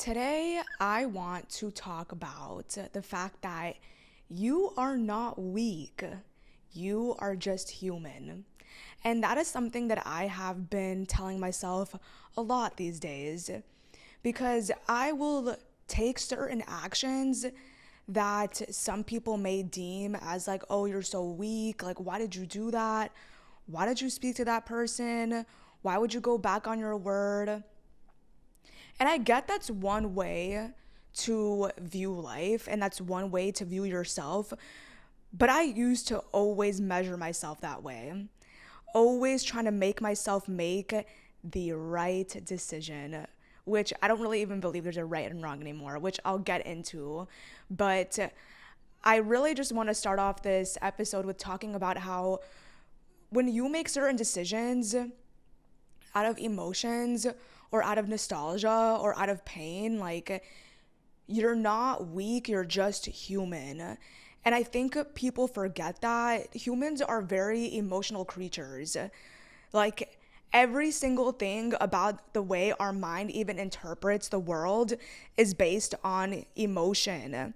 Today, I want to talk about the fact that you are not weak. You are just human. And that is something that I have been telling myself a lot these days because I will take certain actions that some people may deem as like, oh, you're so weak. Like, why did you do that? Why did you speak to that person? Why would you go back on your word? And I get that's one way to view life, and that's one way to view yourself. But I used to always measure myself that way, always trying to make myself make the right decision, which I don't really even believe there's a right and wrong anymore, which I'll get into. But I really just want to start off this episode with talking about how when you make certain decisions out of emotions or out of nostalgia or out of pain, like, you're not weak, you're just human. And I think people forget that humans are very emotional creatures. Like, every single thing about the way our mind even interprets the world is based on emotion.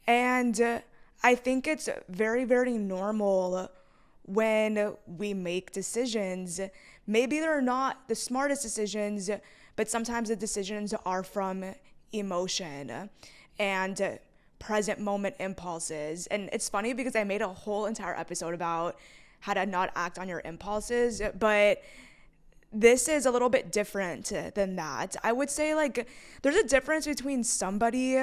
And I think it's very, very normal when we make decisions. Maybe they're not the smartest decisions, but sometimes the decisions are from emotion and present moment impulses. And it's funny because I made a whole entire episode about how to not act on your impulses, but this is a little bit different than that. I would say, like, there's a difference between somebody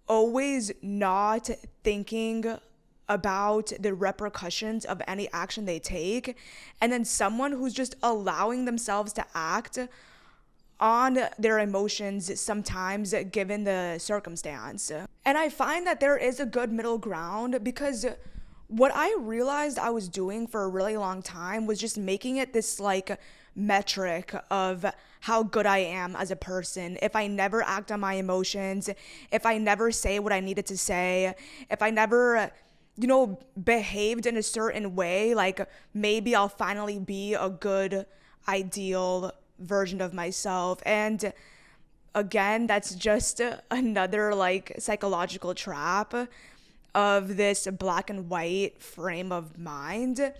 always not thinking about the repercussions of any action they take, and then someone who's just allowing themselves to act on their emotions sometimes given the circumstance. And I find that there is a good middle ground because what I realized I was doing for a really long time was just making it this like metric of how good I am as a person. If I never act on my emotions, if I never say what I needed to say, if I never behaved in a certain way, like maybe I'll finally be a good, ideal version of myself. And again, that's just another like psychological trap of this black and white frame of mind.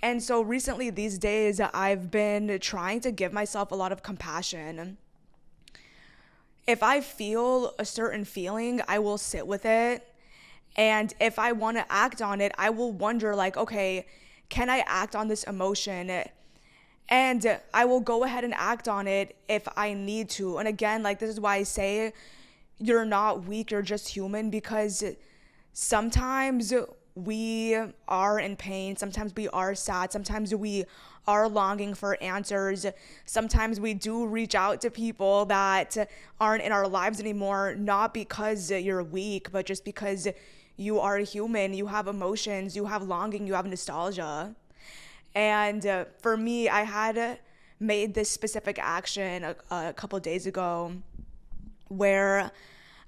And so recently, these days, I've been trying to give myself a lot of compassion. If I feel a certain feeling, I will sit with it. And if I want to act on it, I will wonder like, okay, can I act on this emotion? And I will go ahead and act on it if I need to. And again, like, this is why I say you're not weak, you're just human, because sometimes we are in pain, sometimes we are sad, sometimes we are longing for answers, sometimes we do reach out to people that aren't in our lives anymore, not because you're weak, but just because you are a human, you have emotions, you have longing, you have nostalgia. And for me, I had made this specific action a couple of days ago where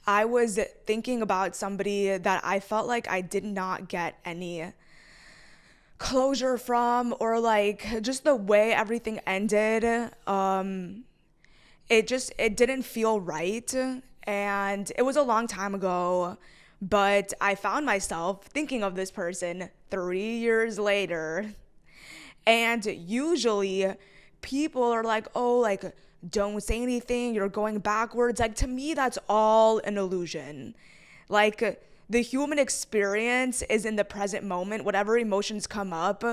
I was thinking about somebody that I felt like I did not get any closure from, or like just the way everything ended. It didn't feel right. And it was a long time ago, but I found myself thinking of this person 3 years later. And usually people are like, oh, like, don't say anything, you're going backwards. Like, to me, that's all an illusion. Like, the human experience is in the present moment. Whatever emotions come up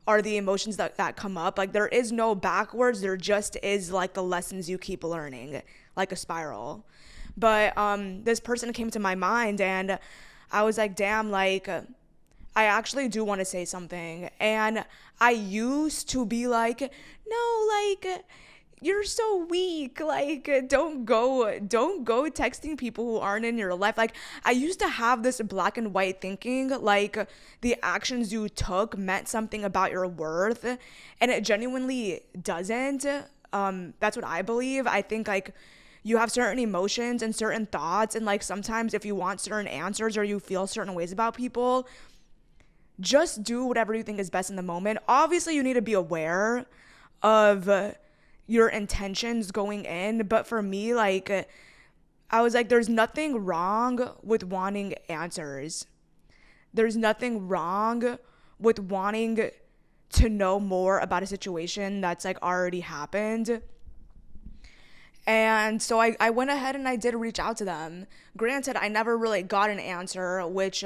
are the emotions that come up. Like, there is no backwards. There just is, like, the lessons you keep learning, like a spiral. But this person came to my mind, and I was like, damn, like, I actually do want to say something. And I used to be like, no, like, you're so weak. Like, don't go texting people who aren't in your life. Like, I used to have this black and white thinking, like, the actions you took meant something about your worth. And it genuinely doesn't. That's what I believe. I think, like, you have certain emotions and certain thoughts. And, like, sometimes if you want certain answers or you feel certain ways about people, just do whatever you think is best in the moment. Obviously, you need to be aware of your intentions going in. But for me, like, I was like, there's nothing wrong with wanting answers. There's nothing wrong with wanting to know more about a situation that's like already happened. And so I went ahead and I did reach out to them. Granted, I never really got an answer, which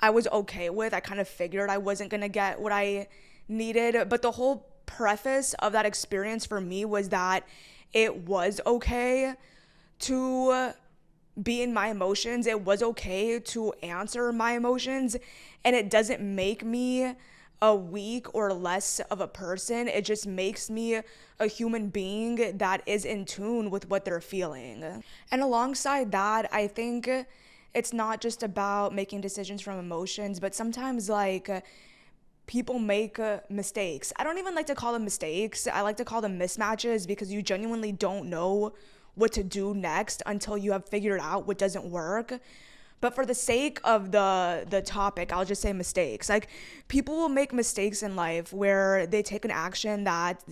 I was okay with. I kind of figured I wasn't going to get what I needed. But the whole preface of that experience for me was that it was okay to be in my emotions. It was okay to answer my emotions. And it doesn't make me a weak or less of a person. It just makes me a human being that is in tune with what they're feeling. And alongside that, I think it's not just about making decisions from emotions, but sometimes like people make mistakes. I don't even like to call them mistakes. I like to call them mismatches because you genuinely don't know what to do next until you have figured out what doesn't work. But for the sake of the topic, I'll just say mistakes. Like people will make mistakes in life where they take an action that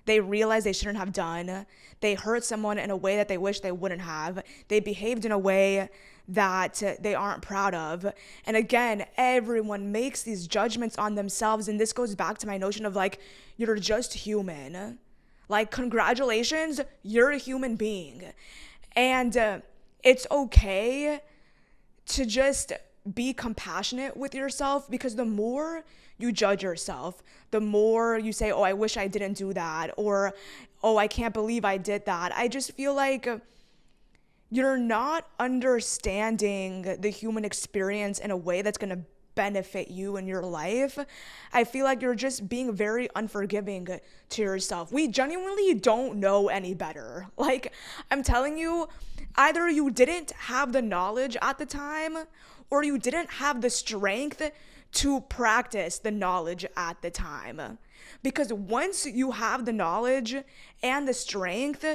they realize they shouldn't have done. They hurt someone in a way that they wish they wouldn't have. They behaved in a way that they aren't proud of. And again, everyone makes these judgments on themselves. And this goes back to my notion of like, you're just human. Like, congratulations, you're a human being. And it's okay to just be compassionate with yourself, because the more you judge yourself, the more you say, oh, I wish I didn't do that, or oh, I can't believe I did that. I just feel like you're not understanding the human experience in a way that's going to benefit you in your life. I feel like you're just being very unforgiving to yourself. We genuinely don't know any better. Like, I'm telling you, either you didn't have the knowledge at the time, or you didn't have the strength to practice the knowledge at the time. Because once you have the knowledge and the strength,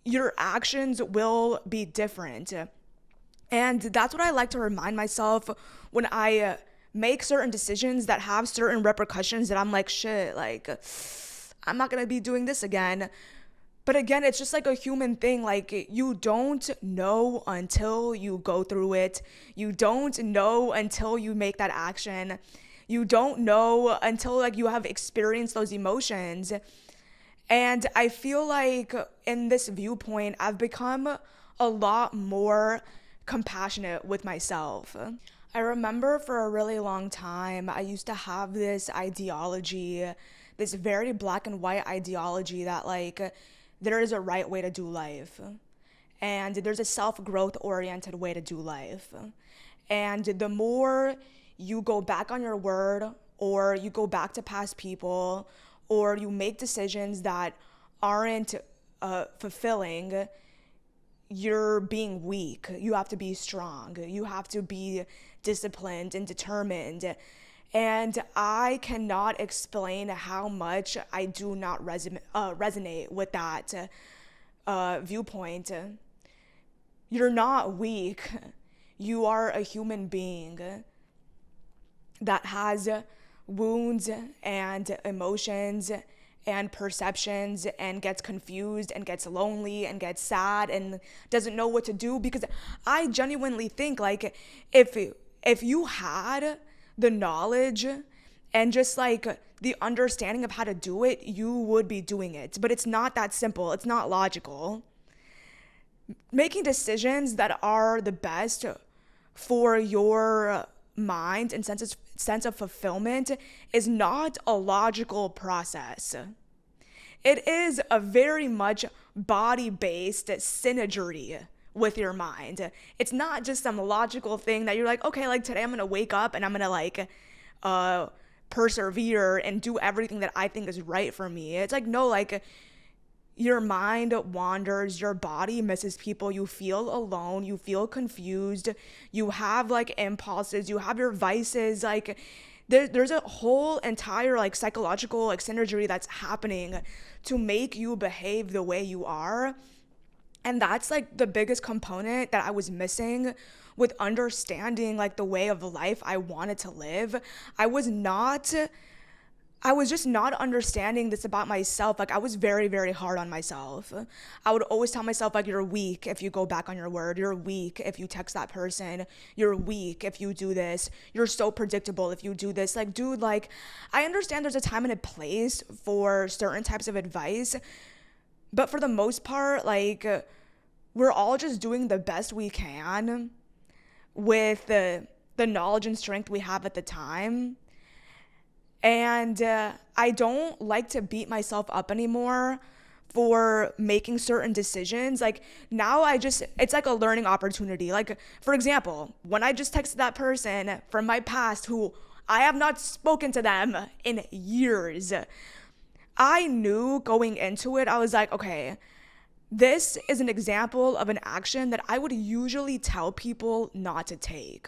your actions will be different. And that's what I like to remind myself when I make certain decisions that have certain repercussions that I'm like, shit, like, I'm not going to be doing this again. But again, it's just like a human thing. Like, you don't know until you go through it. You don't know until you make that action. You don't know until like you have experienced those emotions. And I feel like in this viewpoint, I've become a lot more compassionate with myself. I remember for a really long time, I used to have this ideology, this very black and white ideology that like there is a right way to do life and there's a self-growth oriented way to do life. And the more you go back on your word, or you go back to past people, or you make decisions that aren't fulfilling, you're being weak. You have to be strong. You have to be disciplined and determined. And I cannot explain how much I do not resonate with that viewpoint. You're not weak. You are a human being that has wounds and emotions and perceptions and gets confused and gets lonely and gets sad and doesn't know what to do. Because I genuinely think like if you had the knowledge and just like the understanding of how to do it, you would be doing it. But it's not that simple. It's not logical. Making decisions that are the best for your mind and sense of fulfillment is not a logical process. It is a very much body-based synergy with your mind. It's not just some logical thing that you're like, okay, like today I'm gonna wake up and I'm gonna like persevere and do everything that I think is right for me. It's like, no, like your mind wanders, your body misses people, you feel alone, you feel confused, you have like impulses, you have your vices, like there's a whole entire like psychological like synergy that's happening to make you behave the way you are. And that's like the biggest component that I was missing with understanding like the way of life I wanted to live. I was not I was just not understanding this about myself. Like, I was very, very hard on myself. I would always tell myself, like, you're weak if you go back on your word. You're weak if you text that person. You're weak if you do this. You're so predictable if you do this. Like, dude, like, I understand there's a time and a place for certain types of advice, but for the most part, like, we're all just doing the best we can with the knowledge and strength we have at the time. And I don't like to beat myself up anymore for making certain decisions. Like, now it's like a learning opportunity. Like, for example, when I just texted that person from my past who I have not spoken to them in years, I knew going into it, I was like, okay, this is an example of an action that I would usually tell people not to take.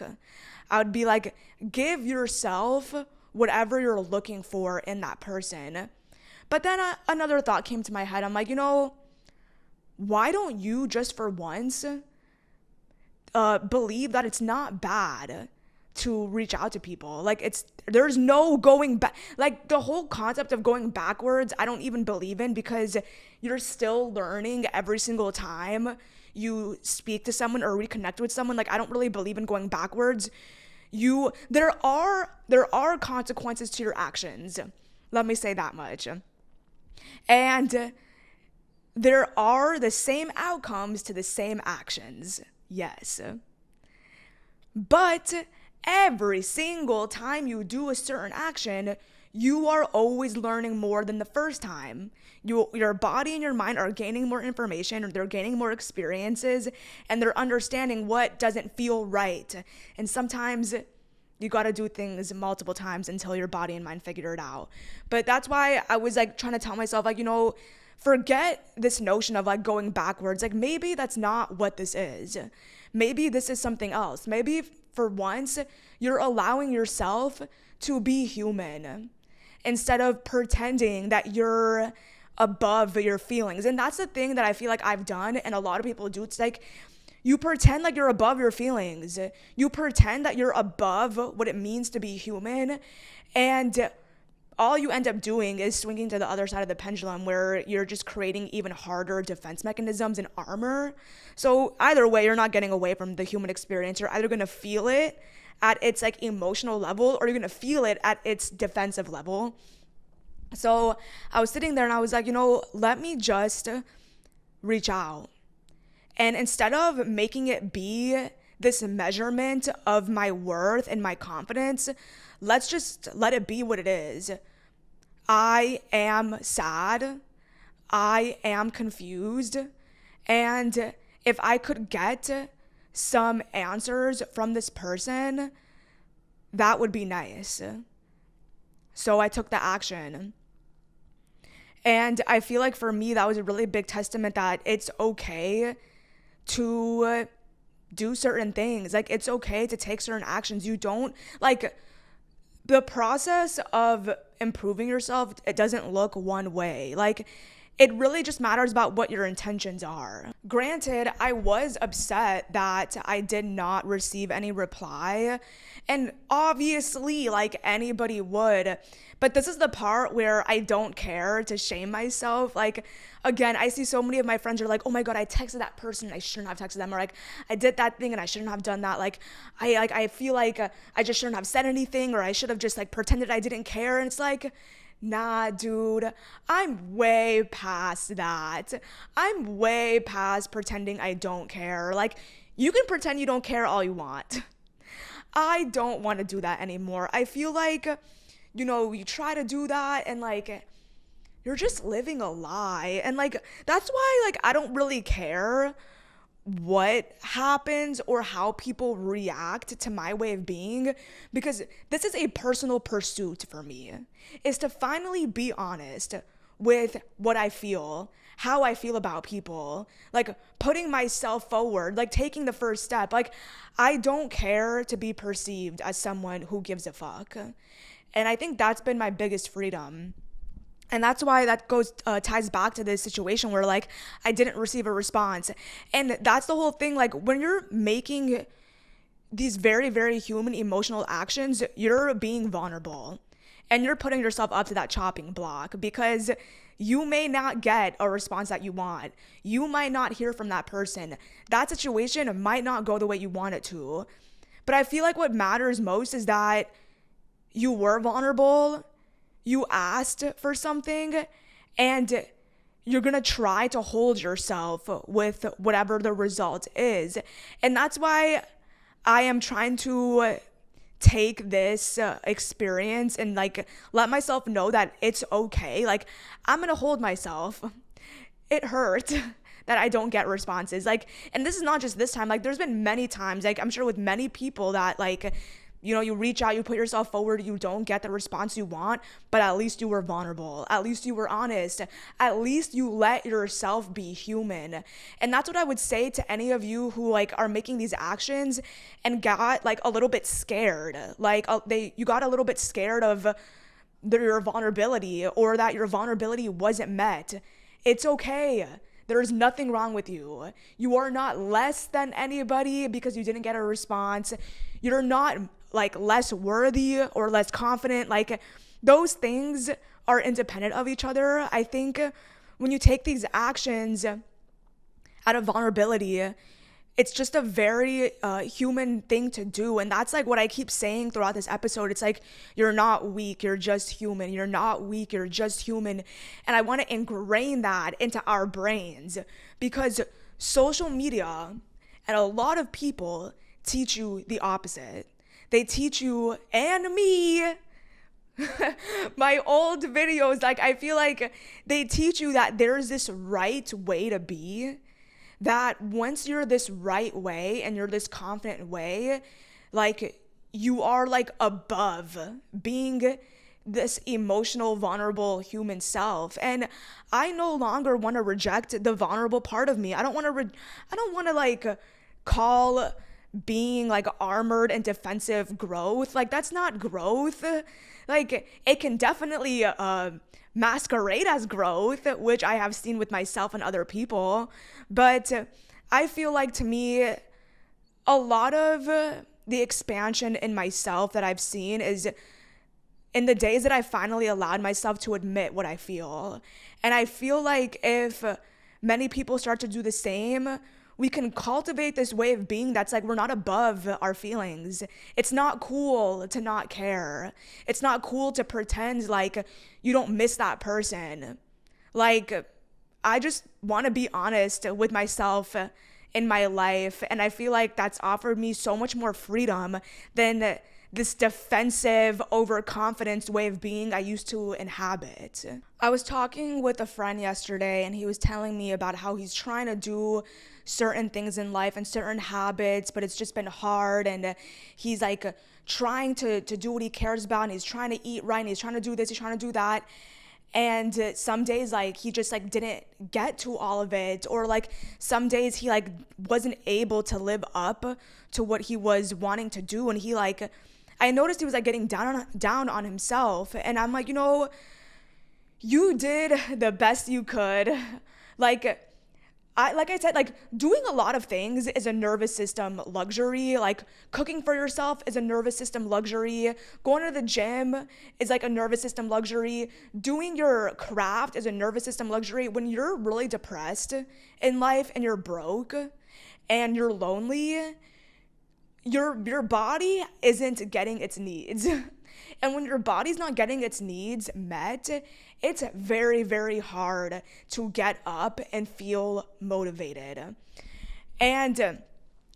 I would be like, give yourself whatever you're looking for in that person. But then another thought came to my head. I'm like, why don't you just for once believe that it's not bad to reach out to people? Like, there's no going back. Like, the whole concept of going backwards, I don't even believe in, because you're still learning every single time you speak to someone or reconnect with someone. Like, I don't really believe in going backwards. There are consequences to your actions. Let me say that much. And there are the same outcomes to the same actions. Yes. But every single time you do a certain action, you are always learning more than the first time. Your body and your mind are gaining more information, or they're gaining more experiences, and they're understanding what doesn't feel right. And sometimes you got to do things multiple times until your body and mind figure it out. But that's why I was like trying to tell myself, like, forget this notion of like going backwards. Like, maybe that's not what this is. Maybe this is something else. Maybe for once you're allowing yourself to be human instead of pretending that you're above your feelings. And that's the thing that I feel like I've done, and a lot of people do. It's like, you pretend like you're above your feelings. You pretend that you're above what it means to be human, and all you end up doing is swinging to the other side of the pendulum, where you're just creating even harder defense mechanisms and armor. So either way, you're not getting away from the human experience. You're either going to feel it at its like emotional level, or you're going to feel it at its defensive level. So I was sitting there and I was like, let me just reach out. And instead of making it be this measurement of my worth and my confidence, let's just let it be what it is. I am sad. I am confused. And if I could get some answers from this person, that would be nice. So I took the action. And I feel like for me, that was a really big testament that it's okay to do certain things. Like, it's okay to take certain actions. You don't, like, the process of improving yourself, it doesn't look one way. Like, it really just matters about what your intentions are. Granted, I was upset that I did not receive any reply, and obviously, like anybody would, but this is the part where I don't care to shame myself. Like, again, I see so many of my friends are like, oh my God, I texted that person and I shouldn't have texted them, or like, I did that thing and I shouldn't have done that. Like, I feel like I just shouldn't have said anything, or I should have just like pretended I didn't care. And it's like, nah, dude, I'm way past that. I'm way past pretending I don't care. Like, you can pretend you don't care all you want. I don't want to do that anymore. I feel like, you try to do that and like, you're just living a lie. And like, that's why like, I don't really care what happens or how people react to my way of being, because this is a personal pursuit for me, is to finally be honest with what I feel, how I feel about people, like putting myself forward, like taking the first step. Like, I don't care to be perceived as someone who gives a fuck. And I think that's been my biggest freedom. And that's why that ties back to this situation where like I didn't receive a response. And that's the whole thing. Like, when you're making these very, very human emotional actions, you're being vulnerable. and you're putting yourself up to that chopping block because you may not get a response that you want. You might not hear from that person. That situation might not go the way you want it to. But I feel like what matters most is that you were vulnerable, you asked for something, and you're going to try to hold yourself with whatever the result is. And that's why I am trying to take this experience and like let myself know that it's okay. Like, I'm going to hold myself. It hurt that I don't get responses. Like, and this is not just this time. Like, there's been many times, like, I'm sure with many people that, like, you know, you reach out, you put yourself forward, you don't get the response you want, but at least you were vulnerable. At least you were honest. At least you let yourself be human. And that's what I would say to any of you who like are making these actions and got like a little bit scared. Like you got a little bit scared of your vulnerability or that your vulnerability wasn't met. It's okay. There's nothing wrong with you. You are not less than anybody because you didn't get a response. You're not like less worthy or less confident. Like, those things are independent of each other. I think when you take these actions out of vulnerability, it's just a very human thing to do. And that's like what I keep saying throughout this episode. It's like, you're not weak, you're just human. You're not weak, you're just human. And I want to ingrain that into our brains because social media and a lot of people teach you the opposite. They teach you and me, my old videos, like I feel like they teach you that there's this right way to be, that once you're this right way and you're this confident way, like you are like above being this emotional, vulnerable human self. And I no longer want to reject the vulnerable part of me. I don't want to like call being like armored and defensive growth. Like, that's not growth. Like, it can definitely masquerade as growth, which I have seen with myself and other people. But I feel like, to me, a lot of the expansion in myself that I've seen is in the days that I finally allowed myself to admit what I feel. And I feel like if many people start to do the same, we can cultivate this way of being that's like, we're not above our feelings. It's not cool to not care. It's not cool to pretend like you don't miss that person. Like, I just want to be honest with myself in my life. And I feel like that's offered me so much more freedom than this defensive, overconfidence way of being I used to inhabit. I was talking with a friend yesterday and he was telling me about how he's trying to do certain things in life and certain habits, but it's just been hard, and he's like trying to do what he cares about, and he's trying to eat right, and he's trying to do this, he's trying to do that. And some days like he just like didn't get to all of it, or like some days he like wasn't able to live up to what he was wanting to do. And he like, I noticed he was like getting down on himself, and I'm like, you know, you did the best you could. Like I said, like doing a lot of things is a nervous system luxury. Like cooking for yourself is a nervous system luxury. Going to the gym is like a nervous system luxury. Doing your craft is a nervous system luxury. When you're really depressed in life and you're broke and you're lonely, your body isn't getting its needs. And when your body's not getting its needs met, it's very, very hard to get up and feel motivated. And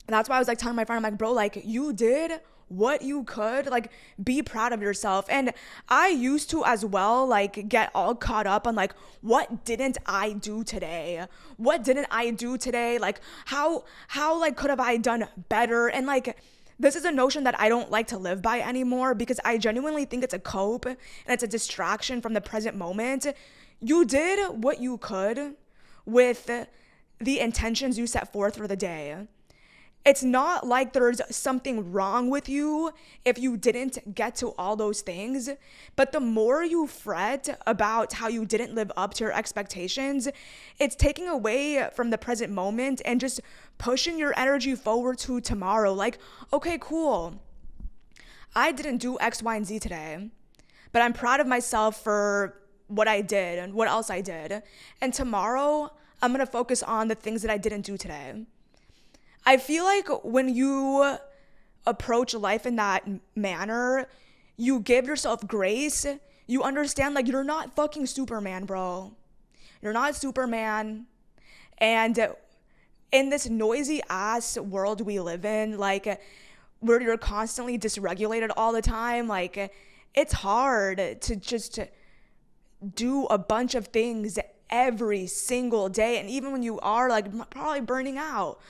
that's why I was like telling my friend, I'm like, bro, like you did what you could, like be proud of yourself. And I used to as well, like get all caught up on like, what didn't I do today? What didn't I do today? Like how like could have I done better? And like, this is a notion that I don't like to live by anymore because I genuinely think it's a cope and it's a distraction from the present moment. You did what you could with the intentions you set forth for the day. It's not like there's something wrong with you if you didn't get to all those things, but the more you fret about how you didn't live up to your expectations, it's taking away from the present moment and just pushing your energy forward to tomorrow. Like, okay, cool. I didn't do X, Y, and Z today, but I'm proud of myself for what I did and what else I did. And tomorrow, I'm going to focus on the things that I didn't do today. I feel like when you approach life in that manner, you give yourself grace. You understand, like, you're not fucking Superman, bro. You're not Superman. And in this noisy ass world we live in, like, where you're constantly dysregulated all the time, like, it's hard to just do a bunch of things every single day. And even when you are, like, probably burning out,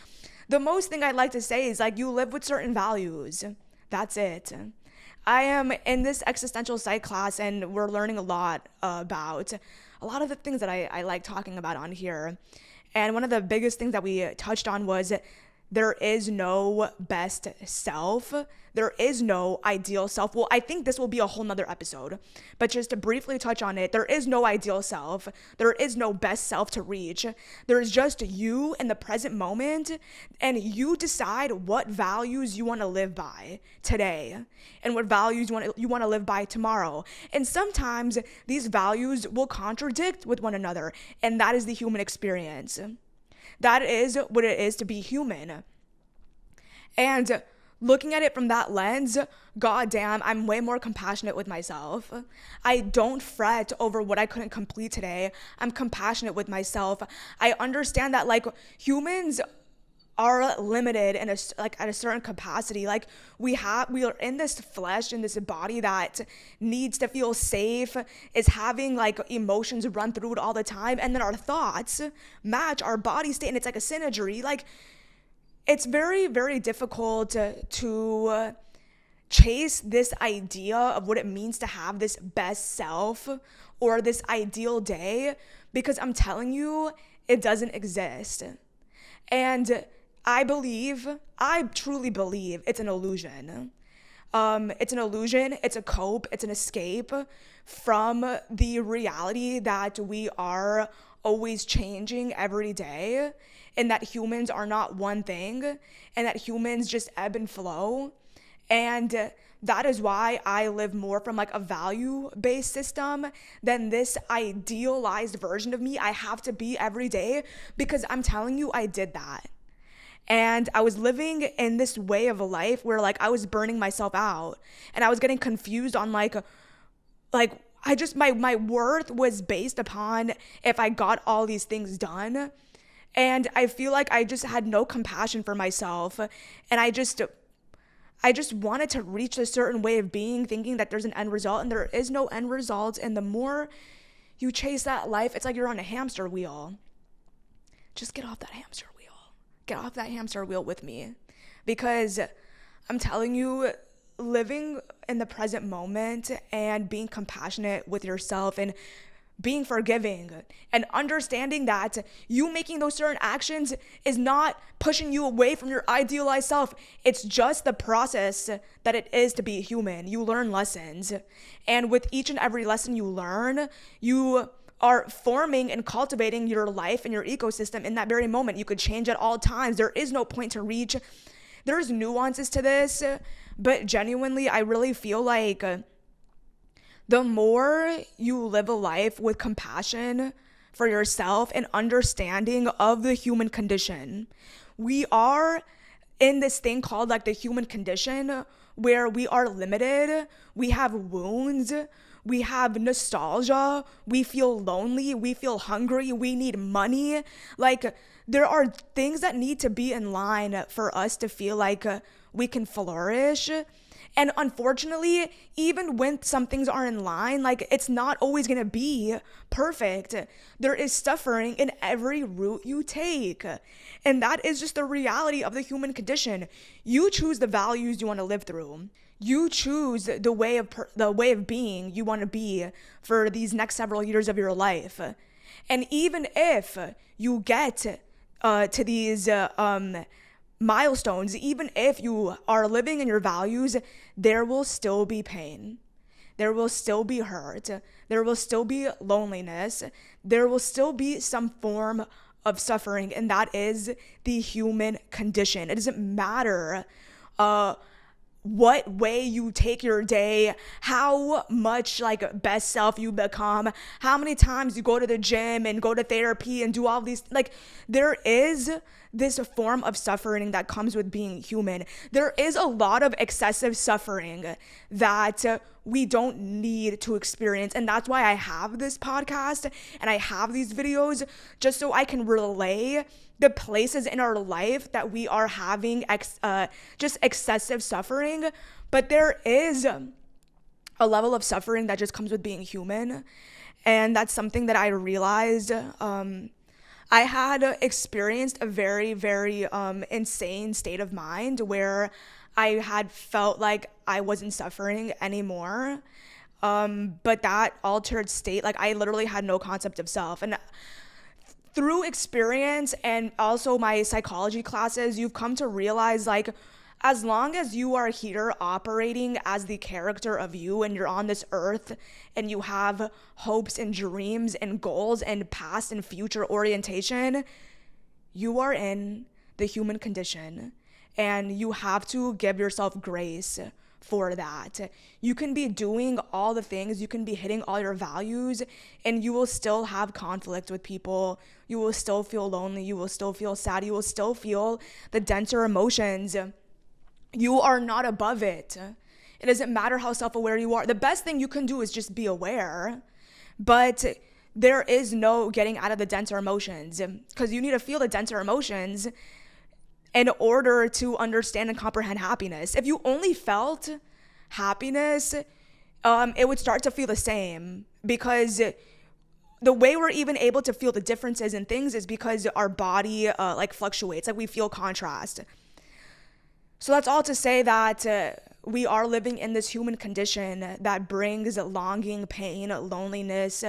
the most thing I'd like to say is, like, you live with certain values. That's it. I am in this existential psych class, and we're learning a lot about a lot of the things that I like talking about on here. And one of the biggest things that we touched on was there is no best self. There is no ideal self. Well, I think this will be a whole nother episode, but just to briefly touch on it, there is no ideal self. There is no best self to reach. There is just you in the present moment, and you decide what values you want to live by today and what values you want to live by tomorrow. And sometimes these values will contradict with one another, and that is the human experience. That is what it is to be human. And looking at it from that lens, goddamn, I'm way more compassionate with myself. I don't fret over what I couldn't complete today. I'm compassionate with myself. I understand that, like, humans are limited in at a certain capacity. Like, we are in this flesh, in this body that needs to feel safe, is having, like, emotions run through it all the time, and then our thoughts match our body state, and it's like a synergy. Like, it's very, very difficult to chase this idea of what it means to have this best self or this ideal day, because I'm telling you, it doesn't exist. And I truly believe it's an illusion. It's an illusion, it's a cope, it's an escape from the reality that we are always changing every day, and that humans are not one thing, and that humans just ebb and flow. And that is why I live more from, like, a value-based system than this idealized version of me I have to be every day, because I'm telling you, I did that. And I was living in this way of a life where, like, I was burning myself out, and I was getting confused on my worth was based upon if I got all these things done. And I feel like I just had no compassion for myself, and I just wanted to reach a certain way of being, thinking that there's an end result, and there is no end result. And the more you chase that life, it's like you're on a hamster wheel. Just get off that hamster wheel. Get off that hamster wheel with me, because I'm telling you, living in the present moment and being compassionate with yourself and being forgiving and understanding that you making those certain actions is not pushing you away from your idealized self. It's just the process that it is to be human. You learn lessons, and with each and every lesson you learn, you are forming and cultivating your life and your ecosystem in that very moment. You could change at all times. There is no point to reach. There's nuances to this, but genuinely, I really feel like the more you live a life with compassion for yourself and understanding of the human condition, we are in this thing called, like, the human condition, where we are limited, we have wounds, we have nostalgia, we feel lonely, we feel hungry, we need money. Like, there are things that need to be in line for us to feel like we can flourish. And unfortunately, even when some things are in line, like, it's not always gonna be perfect. There is suffering in every route you take. And that is just the reality of the human condition. You choose the values you want to live through. You choose the way of being you want to be for these next several years of your life. And even if you get to these milestones, even if you are living in your values, there will still be pain. There will still be hurt. There will still be loneliness. There will still be some form of suffering, and that is the human condition. It doesn't matter what way you take your day, how much like best self you become, how many times you go to the gym and go to therapy and do all these, like there is this form of suffering that comes with being human. There is a lot of excessive suffering that we don't need to experience. And that's why I have this podcast and I have these videos, just so I can relay the places in our life that we are having just excessive suffering. But there is a level of suffering that just comes with being human. And that's something that I realized. I had experienced a very, very insane state of mind where I had felt like I wasn't suffering anymore. But that altered state, like I literally had no concept of self. And through experience and also my psychology classes, you've come to realize like as long as you are here operating as the character of you and you're on this earth and you have hopes and dreams and goals and past and future orientation, you are in the human condition and you have to give yourself grace for that. You can be doing all the things, you can be hitting all your values, and you will still have conflict with people. You will still feel lonely, you will still feel sad, you will still feel the denser emotions. You are not above it. It doesn't matter how self-aware you are. The best thing you can do is just be aware, but there is no getting out of the denser emotions, because you need to feel the denser emotions in order to understand and comprehend happiness. If you only felt happiness, it would start to feel the same, because the way we're even able to feel the differences in things is because our body like fluctuates, like we feel contrast. So that's all to say that we are living in this human condition that brings longing, pain, loneliness,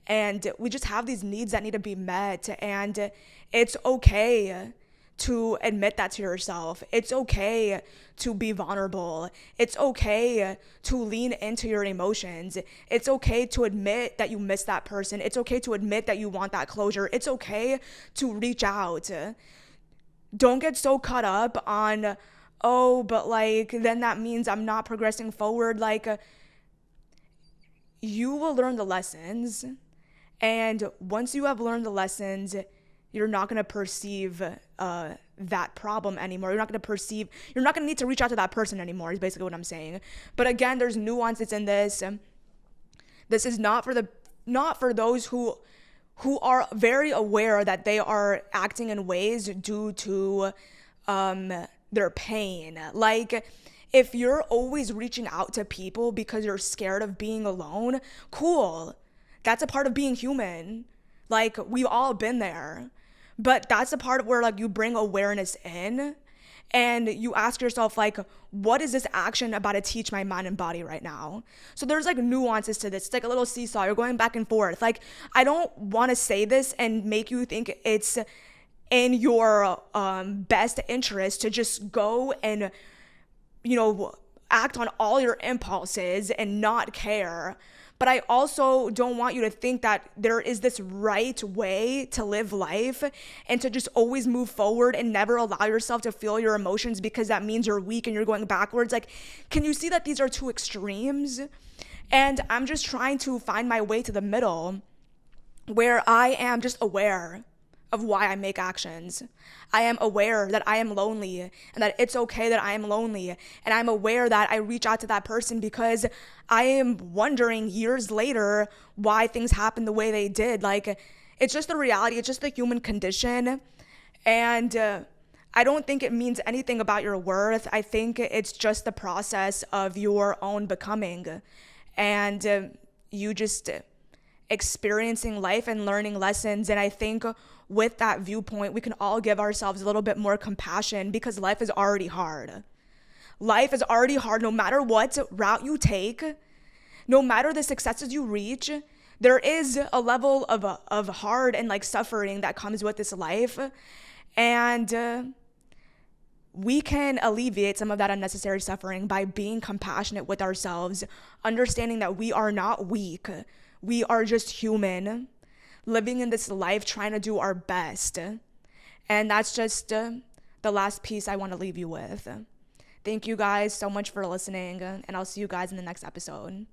and we just have these needs that need to be met. And it's okay to admit that to yourself. It's okay to be vulnerable. It's okay to lean into your emotions. It's okay to admit that you miss that person. It's okay to admit that you want that closure. It's okay to reach out. Don't get so caught up on, oh, but like, then that means I'm not progressing forward. Like, you will learn the lessons. And once you have learned the lessons, you're not going to perceive that problem anymore. You're not going to need to reach out to that person anymore, is basically what I'm saying. But again, there's nuances in this. This is not for those who are very aware that they are acting in ways due to their pain. Like, if you're always reaching out to people because you're scared of being alone, cool. That's a part of being human. Like, we've all been there. But that's the part where like you bring awareness in and you ask yourself, like, what is this action about to teach my mind and body right now? So there's like nuances to this. It's like a little seesaw. You're going back and forth. Like, I don't want to say this and make you think it's in your best interest to just go and, act on all your impulses and not care. But I also don't want you to think that there is this right way to live life and to just always move forward and never allow yourself to feel your emotions because that means you're weak and you're going backwards. Like, can you see that these are two extremes? And I'm just trying to find my way to the middle where I am just aware of why I make actions. I am aware that I am lonely and that it's okay that I am lonely. And I'm aware that I reach out to that person because I am wondering years later why things happened the way they did. Like, it's just the reality. It's just the human condition. And I don't think it means anything about your worth. I think it's just the process of your own becoming. And you just experiencing life and learning lessons. And I think with that viewpoint, we can all give ourselves a little bit more compassion because life is already hard. Life is already hard no matter what route you take, no matter the successes you reach. There is a level of hard and like suffering that comes with this life. And we can alleviate some of that unnecessary suffering by being compassionate with ourselves, understanding that we are not weak. We are just human, living in this life, trying to do our best. And that's just the last piece I want to leave you with. Thank you guys so much for listening, and I'll see you guys in the next episode.